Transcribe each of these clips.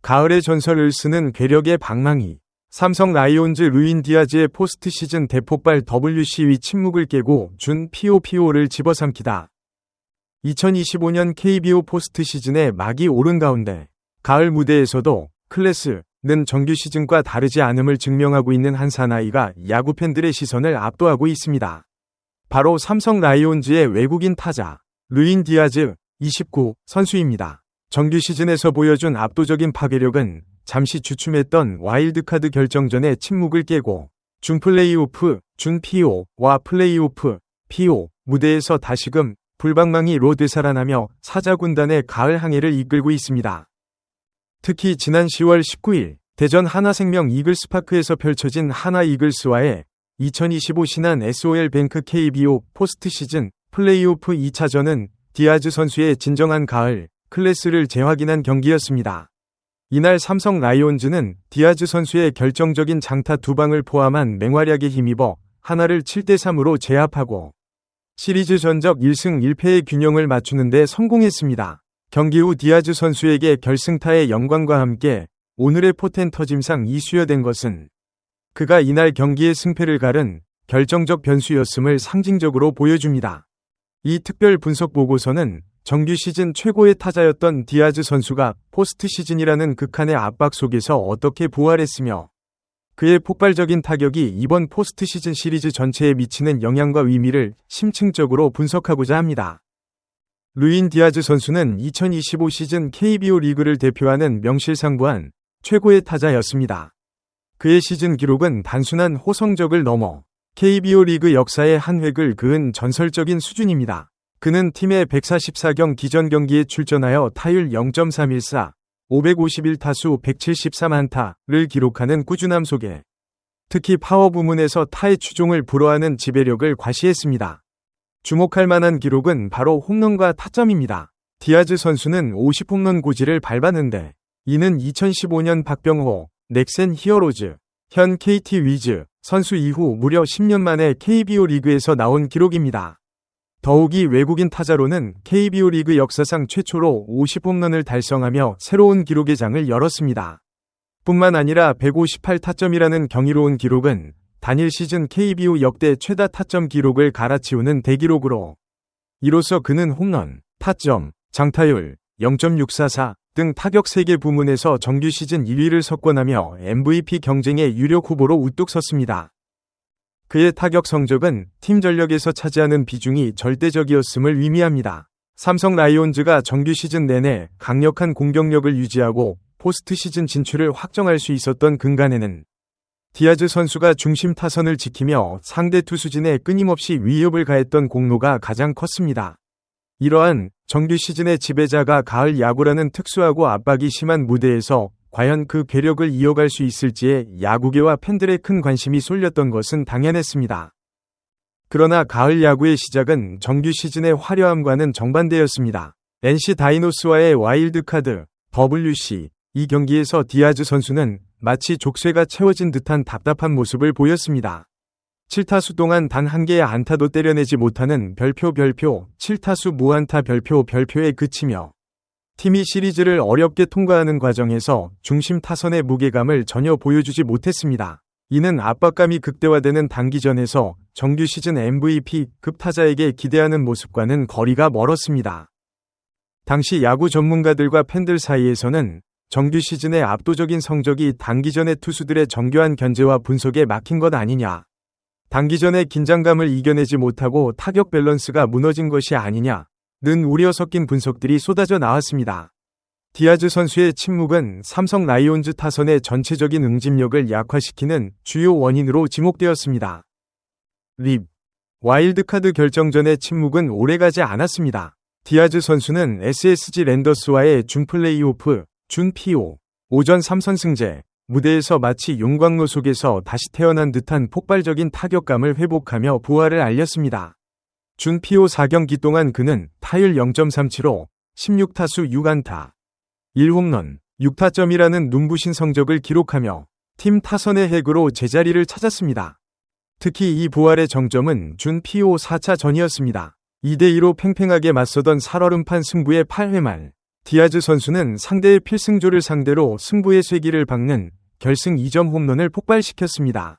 가을의 전설을 쓰는 괴력의 방망이. 삼성 라이온즈 루인 디아즈의 포스트 시즌 대폭발 WCW 침묵을 깨고 준 PO를 집어삼키다. 2025년 KBO 포스트 시즌의 막이 오른 가운데 가을 무대에서도 클래스는 정규 시즌과 다르지 않음을 증명하고 있는 한 사나이가 야구 팬들의 시선을 압도하고 있습니다. 바로 삼성 라이온즈의 외국인 타자 루인 디아즈 29 선수입니다. 정규 시즌에서 보여준 압도적인 파괴력은 잠시 주춤했던 와일드카드 결정전의 침묵을 깨고 준 플레이오프, 준 PO와 플레이오프, PO 무대에서 다시금 불방망이로 되살아나며 사자군단의 가을 항해를 이끌고 있습니다. 특히 지난 10월 19일 대전 하나생명 이글스파크에서 펼쳐진 하나 이글스와의 2025 신한 SOL뱅크 KBO 포스트 시즌 플레이오프 2차전은 디아즈 선수의 진정한 가을 클래스를 재확인한 경기였습니다. 이날 삼성 라이온즈는 디아즈 선수의 결정적인 장타 2방을 포함한 맹활약에 힘입어 하나를 7대3으로 제압하고 시리즈 전적 1승 1패의 균형을 맞추는 데 성공했습니다. 경기 후 디아즈 선수에게 결승타의 영광과 함께 오늘의 포텐 터짐상 이수여된 것은 그가 이날 경기의 승패를 가른 결정적 변수였음을 상징적으로 보여줍니다. 이 특별 분석 보고서는 정규 시즌 최고의 타자였던 디아즈 선수가 포스트 시즌이라는 극한의 압박 속에서 어떻게 부활했으며 그의 폭발적인 타격이 이번 포스트 시즌 시리즈 전체에 미치는 영향과 의미를 심층적으로 분석하고자 합니다. 루인 디아즈 선수는 2025 시즌 KBO 리그를 대표하는 명실상부한 최고의 타자였습니다. 그의 시즌 기록은 단순한 호성적을 넘어 KBO 리그 역사의 한 획을 그은 전설적인 수준입니다. 그는 팀의 144경 기전 경기에 출전하여 타율 0.314, 551타수 173안타를 기록하는 꾸준함 속에 특히 파워 부문에서 타의 추종을 불허하는 지배력을 과시했습니다. 주목할 만한 기록은 바로 홈런과 타점입니다. 디아즈 선수는 50홈런 고지를 밟았는데 이는 2015년 박병호, 넥센 히어로즈, 현 KT 위즈 선수 이후 무려 10년 만에 KBO 리그에서 나온 기록입니다. 더욱이 외국인 타자로는 KBO 리그 역사상 최초로 50홈런을 달성하며 새로운 기록의 장을 열었습니다. 뿐만 아니라 158타점이라는 경이로운 기록은 단일 시즌 KBO 역대 최다 타점 기록을 갈아치우는 대기록으로 이로써 그는 홈런, 타점, 장타율, 0.644 등 타격 3개 부문에서 정규 시즌 1위를 석권하며 MVP 경쟁의 유력 후보로 우뚝 섰습니다. 그의 타격 성적은 팀 전력에서 차지하는 비중이 절대적이었음을 의미합니다. 삼성 라이온즈가 정규 시즌 내내 강력한 공격력을 유지하고 포스트 시즌 진출을 확정할 수 있었던 근간에는 디아즈 선수가 중심 타선을 지키며 상대 투수진에 끊임없이 위협을 가했던 공로가 가장 컸습니다. 이러한 정규 시즌의 지배자가 가을 야구라는 특수하고 압박이 심한 무대에서 과연 그 괴력을 이어갈 수 있을지에 야구계와 팬들의 큰 관심이 쏠렸던 것은 당연했습니다. 그러나 가을 야구의 시작은 정규 시즌의 화려함과는 정반대였습니다. NC 다이노스와의 와일드카드 WC 이 경기에서 디아즈 선수는 마치 족쇄가 채워진 듯한 답답한 모습을 보였습니다. 7타수 동안 단 한 개의 안타도 때려내지 못하는 별표 7타수 무안타 별표에 그치며 팀이 시리즈를 어렵게 통과하는 과정에서 중심 타선의 무게감을 전혀 보여주지 못했습니다. 이는 압박감이 극대화되는 단기전에서 정규 시즌 MVP급 타자에게 기대하는 모습과는 거리가 멀었습니다. 당시 야구 전문가들과 팬들 사이에서는 정규 시즌의 압도적인 성적이 단기전의 투수들의 정교한 견제와 분석에 막힌 것 아니냐, 단기전의 긴장감을 이겨내지 못하고 타격 밸런스가 무너진 것이 아니냐 는 우려 섞인 분석들이 쏟아져 나왔습니다. 디아즈 선수의 침묵은 삼성 라이온즈 타선의 전체적인 응집력을 약화시키는 주요 원인으로 지목되었습니다. 와일드카드 결정전의 침묵은 오래가지 않았습니다. 디아즈 선수는 SSG 랜더스와의 준 플레이오프, 준 PO, 오전 3선승제 무대에서 마치 용광로 속에서 다시 태어난 듯한 폭발적인 타격감을 회복하며 부활을 알렸습니다. 준 PO 4경기 동안 그는 타율 0.375, 16타수 6안타, 1홈런, 6타점이라는 눈부신 성적을 기록하며 팀 타선의 핵으로 제자리를 찾았습니다. 특히 이 부활의 정점은 준 PO 4차 전이었습니다. 2대2로 팽팽하게 맞서던 살얼음판 승부의 8회 말, 디아즈 선수는 상대의 필승조를 상대로 승부의 쇠기를 박는 결승 2점 홈런을 폭발시켰습니다.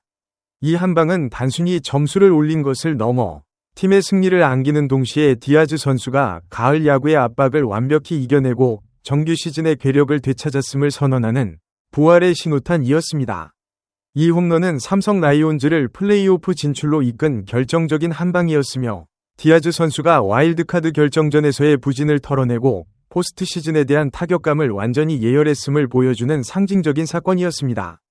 이 한방은 단순히 점수를 올린 것을 넘어 팀의 승리를 안기는 동시에 디아즈 선수가 가을 야구의 압박을 완벽히 이겨내고 정규 시즌의 괴력을 되찾았음을 선언하는 부활의 신호탄이었습니다. 이 홈런은 삼성 라이온즈를 플레이오프 진출로 이끈 결정적인 한방이었으며 디아즈 선수가 와일드카드 결정전에서의 부진을 털어내고 포스트 시즌에 대한 타격감을 완전히 예열했음을 보여주는 상징적인 사건이었습니다.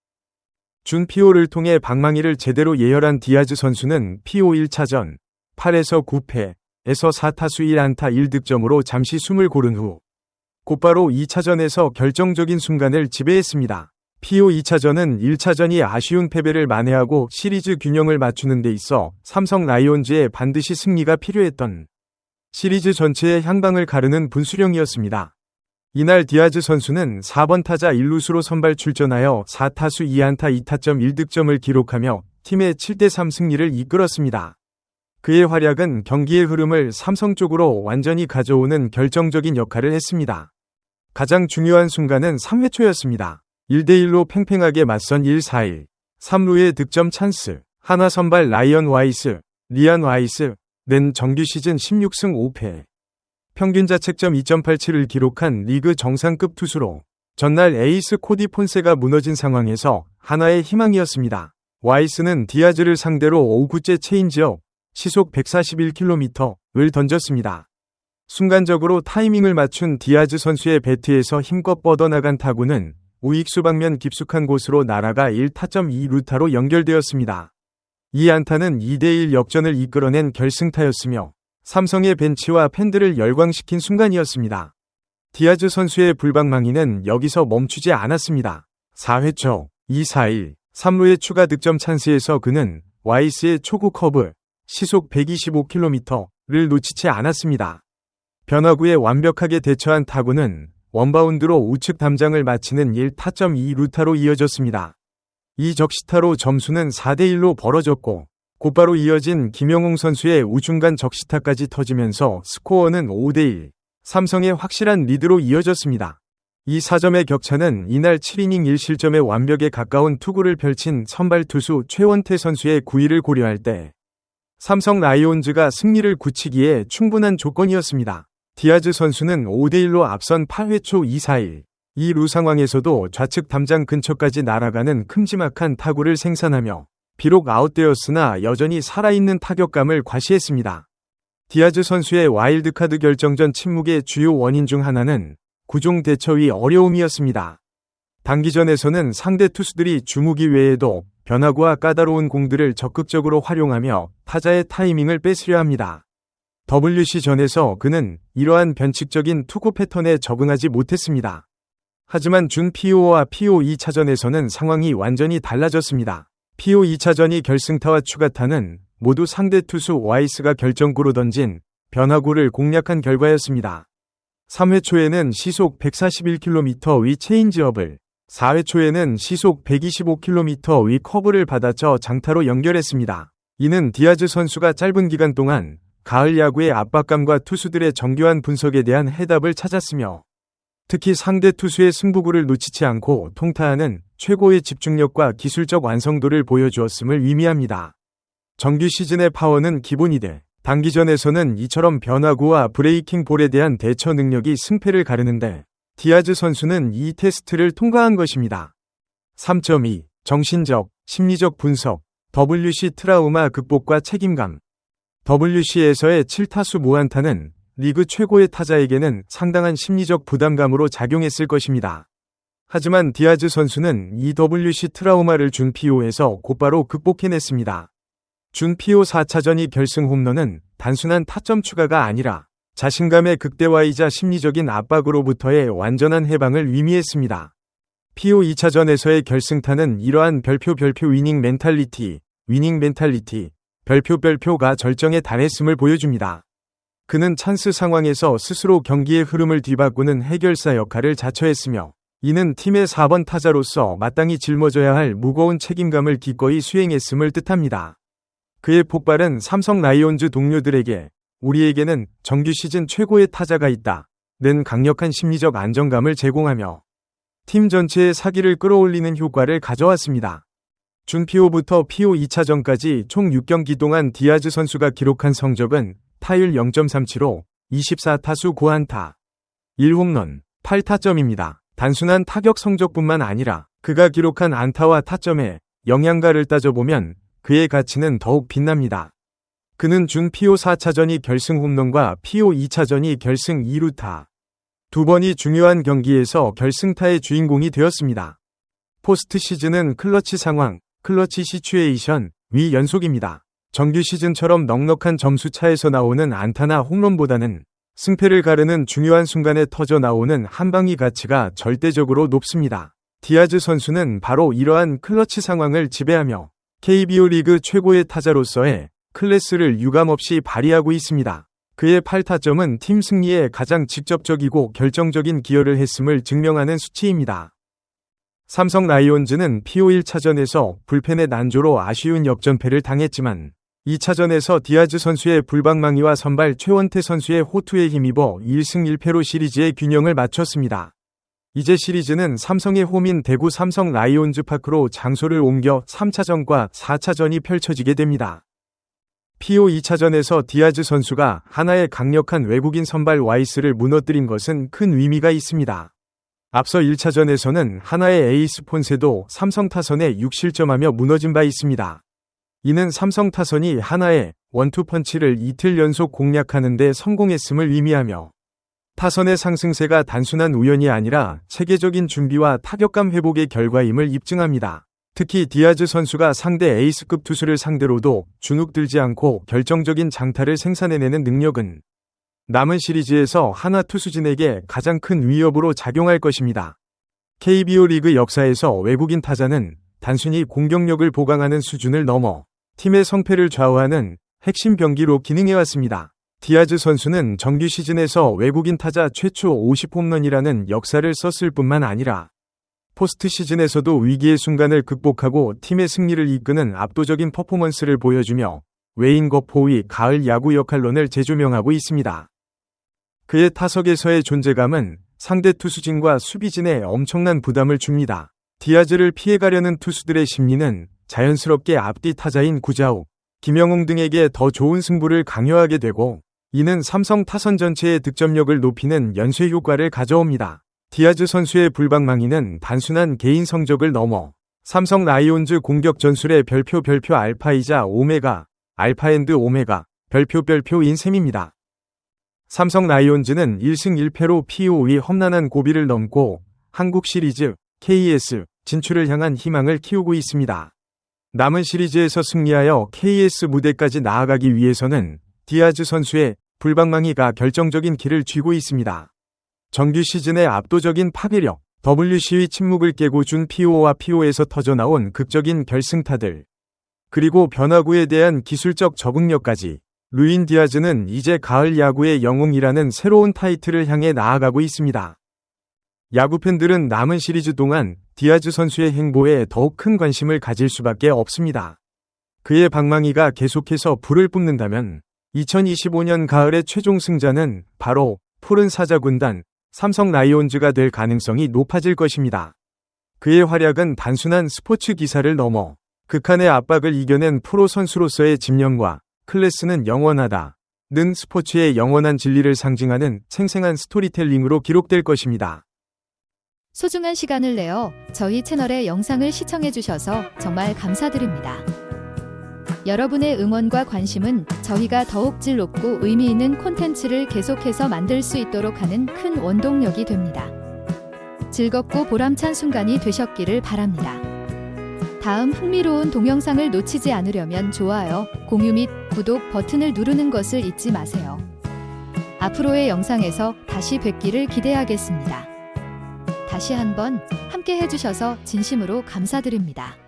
준 PO를 통해 방망이를 제대로 예열한 디아즈 선수는 PO 1차전 8에서 9패에서 4타수 1안타 1득점으로 잠시 숨을 고른 후 곧바로 2차전에서 결정적인 순간을 지배했습니다. PO 2차전은 1차전이 아쉬운 패배를 만회하고 시리즈 균형을 맞추는 데 있어 삼성 라이온즈에 반드시 승리가 필요했던 시리즈 전체의 향방을 가르는 분수령이었습니다. 이날 디아즈 선수는 4번 타자 1루수로 선발 출전하여 4타수 2안타 2타점 1득점을 기록하며 팀의 7대3 승리를 이끌었습니다. 그의 활약은 경기의 흐름을 삼성 쪽으로 완전히 가져오는 결정적인 역할을 했습니다. 가장 중요한 순간은 3회 초였습니다. 1대1로 팽팽하게 맞선 1-4-1, 3루의 득점 찬스, 하나 선발 리안 와이스는 정규 시즌 16승 5패, 평균 자책점 2.87을 기록한 리그 정상급 투수로 전날 에이스 코디 폰세가 무너진 상황에서 하나의 희망이었습니다. 와이스는 디아즈를 상대로 5구째 체인지업, 시속 141km를 던졌습니다. 순간적으로 타이밍을 맞춘 디아즈 선수의 배트에서 힘껏 뻗어나간 타구는 우익수 방면 깊숙한 곳으로 날아가 1타점 2루타로 연결되었습니다. 이 안타는 2대1 역전을 이끌어낸 결승타였으며 삼성의 벤치와 팬들을 열광시킨 순간이었습니다. 디아즈 선수의 불방망이는 여기서 멈추지 않았습니다. 4회 초 2-4-1, 3루의 추가 득점 찬스에서 그는 와이스의 초구 커브, 시속 125km를 놓치지 않았습니다. 변화구에 완벽하게 대처한 타구는 원바운드로 우측 담장을 마치는 1타점 2루타로 이어졌습니다. 이 적시타로 점수는 4대1로 벌어졌고 곧바로 이어진 김영웅 선수의 우중간 적시타까지 터지면서 스코어는 5대1, 삼성의 확실한 리드로 이어졌습니다. 이 4점의 격차는 이날 7이닝 1실점의 완벽에 가까운 투구를 펼친 선발 투수 최원태 선수의 9위를 고려할 때 삼성 라이온즈가 승리를 굳히기에 충분한 조건이었습니다. 디아즈 선수는 5대1로 앞선 8회 초 2-4-1, 2루 상황에서도 좌측 담장 근처까지 날아가는 큼지막한 타구를 생산하며 비록 아웃되었으나 여전히 살아있는 타격감을 과시했습니다. 디아즈 선수의 와일드카드 결정전 침묵의 주요 원인 중 하나는 구종 대처의 어려움이었습니다. 단기전에서는 상대 투수들이 주무기 외에도 변화구와 까다로운 공들을 적극적으로 활용하며 타자의 타이밍을 뺏으려 합니다. WC전에서 그는 이러한 변칙적인 투구 패턴에 적응하지 못했습니다. 하지만 준 PO와 PO 2차전에서는 상황이 완전히 달라졌습니다. PO 2차전이 결승타와 추가타는 모두 상대 투수 와이스가 결정구로 던진 변화구를 공략한 결과였습니다. 3회 초에는 시속 141km의 체인지업을, 4회 초에는 시속 125km의 커브를 받아쳐 장타로 연결했습니다. 이는 디아즈 선수가 짧은 기간 동안 가을 야구의 압박감과 투수들의 정교한 분석에 대한 해답을 찾았으며 특히 상대 투수의 승부구를 놓치지 않고 통타하는 최고의 집중력과 기술적 완성도를 보여주었음을 의미합니다. 정규 시즌의 파워는 기본이 돼 단기전에서는 이처럼 변화구와 브레이킹 볼에 대한 대처 능력이 승패를 가르는데 디아즈 선수는 이 테스트를 통과한 것입니다. 3.2. 정신적, 심리적 분석, WC 트라우마 극복과 책임감. WC에서의 7타수 무안타는 리그 최고의 타자에게는 상당한 심리적 부담감으로 작용했을 것입니다. 하지만 디아즈 선수는 이 WC 트라우마를 준 PO에서 곧바로 극복해냈습니다. 준 PO 4차전이 결승 홈런은 단순한 타점 추가가 아니라 자신감의 극대화이자 심리적인 압박으로부터의 완전한 해방을 의미했습니다. PO 2차전에서의 결승타는 이러한 별표 위닝 멘탈리티, 별표가 절정에 달했음을 보여줍니다. 그는 찬스 상황에서 스스로 경기의 흐름을 뒤바꾸는 해결사 역할을 자처했으며 이는 팀의 4번 타자로서 마땅히 짊어져야 할 무거운 책임감을 기꺼이 수행했음을 뜻합니다. 그의 폭발은 삼성 라이온즈 동료들에게 우리에게는 정규 시즌 최고의 타자가 있다 는 강력한 심리적 안정감을 제공하며 팀 전체의 사기를 끌어올리는 효과를 가져왔습니다. 준 피오부터 피오 2차전까지 총 6경기 동안 디아즈 선수가 기록한 성적은 타율 0.37로 24타수 9안타 1홈런 8타점입니다. 단순한 타격 성적뿐만 아니라 그가 기록한 안타와 타점의 영향가를 따져보면 그의 가치는 더욱 빛납니다. 그는 준 피오 4차전이 결승 홈런과 피오 2차전이 결승 2루타 두 번이 중요한 경기에서 결승타의 주인공이 되었습니다. 포스트 시즌은 클러치 상황, 클러치 시츄에이션 위 연속입니다. 정규 시즌처럼 넉넉한 점수 차에서 나오는 안타나 홈런보다는 승패를 가르는 중요한 순간에 터져 나오는 한 방의 가치가 절대적으로 높습니다. 디아즈 선수는 바로 이러한 클러치 상황을 지배하며 KBO 리그 최고의 타자로서의 클래스를 유감없이 발휘하고 있습니다. 그의 8타점은 팀 승리에 가장 직접적이고 결정적인 기여를 했음을 증명하는 수치입니다. 삼성 라이온즈는 피오 1차전에서 불펜의 난조로 아쉬운 역전패를 당했지만 2차전에서 디아즈 선수의 불방망이와 선발 최원태 선수의 호투에 힘입어 1승 1패로 시리즈의 균형을 맞췄습니다. 이제 시리즈는 삼성의 홈인 대구 삼성 라이온즈 파크로 장소를 옮겨 3차전과 4차전이 펼쳐지게 됩니다. 피오 2차전에서 디아즈 선수가 하나의 강력한 외국인 선발 와이스를 무너뜨린 것은 큰 의미가 있습니다. 앞서 1차전에서는 하나의 에이스 폰세도 삼성 타선에 6실점하며 무너진 바 있습니다. 이는 삼성 타선이 하나의 원투펀치를 이틀 연속 공략하는 데 성공했음을 의미하며 타선의 상승세가 단순한 우연이 아니라 체계적인 준비와 타격감 회복의 결과임을 입증합니다. 특히 디아즈 선수가 상대 에이스급 투수를 상대로도 주눅들지 않고 결정적인 장타를 생산해내는 능력은 남은 시리즈에서 하나 투수진에게 가장 큰 위협으로 작용할 것입니다. KBO 리그 역사에서 외국인 타자는 단순히 공격력을 보강하는 수준을 넘어 팀의 성패를 좌우하는 핵심 병기로 기능해왔습니다. 디아즈 선수는 정규 시즌에서 외국인 타자 최초 50홈런이라는 역사를 썼을 뿐만 아니라 포스트 시즌에서도 위기의 순간을 극복하고 팀의 승리를 이끄는 압도적인 퍼포먼스를 보여주며 웨인 거포의 가을 야구 역할론을 재조명하고 있습니다. 그의 타석에서의 존재감은 상대 투수진과 수비진에 엄청난 부담을 줍니다. 디아즈를 피해가려는 투수들의 심리는 자연스럽게 앞뒤 타자인 구자욱, 김영웅 등에게 더 좋은 승부를 강요하게 되고 이는 삼성 타선 전체의 득점력을 높이는 연쇄 효과를 가져옵니다. 디아즈 선수의 불방망이는 단순한 개인 성적을 넘어 삼성 라이온즈 공격 전술의 별표 알파이자 오메가, 알파 앤드 오메가, 별표인 셈입니다. 삼성 라이온즈는 1승 1패로 PO의 험난한 고비를 넘고 한국 시리즈 KS 진출을 향한 희망을 키우고 있습니다. 남은 시리즈에서 승리하여 KS 무대까지 나아가기 위해서는 디아즈 선수의 불방망이가 결정적인 길을 쥐고 있습니다. 정규 시즌의 압도적인 파괴력, WC의 침묵을 깨고 준 PO와 PO에서 터져나온 극적인 결승타들, 그리고 변화구에 대한 기술적 적응력까지 루인 디아즈는 이제 가을 야구의 영웅이라는 새로운 타이틀을 향해 나아가고 있습니다. 야구 팬들은 남은 시리즈 동안 디아즈 선수의 행보에 더욱 큰 관심을 가질 수밖에 없습니다. 그의 방망이가 계속해서 불을 뿜는다면 2025년 가을의 최종 승자는 바로 푸른 사자 군단 삼성 라이온즈가 될 가능성이 높아질 것입니다. 그의 활약은 단순한 스포츠 기사를 넘어 극한의 압박을 이겨낸 프로 선수로서의 집념과 클래스는 영원하다 는 스포츠의 영원한 진리를 상징하는 생생한 스토리텔링으로 기록될 것입니다. 소중한 시간을 내어 저희 채널의 영상을 시청해주셔서 정말 감사드립니다. 여러분의 응원과 관심은 저희가 더욱 질 높고 의미 있는 콘텐츠를 계속해서 만들 수 있도록 하는 큰 원동력이 됩니다. 즐겁고 보람찬 순간이 되셨기를 바랍니다. 다음 흥미로운 동영상을 놓치지 않으려면 좋아요, 공유 및 구독 버튼을 누르는 것을 잊지 마세요. 앞으로의 영상에서 다시 뵙기를 기대하겠습니다. 다시 한번 함께 해주셔서 진심으로 감사드립니다.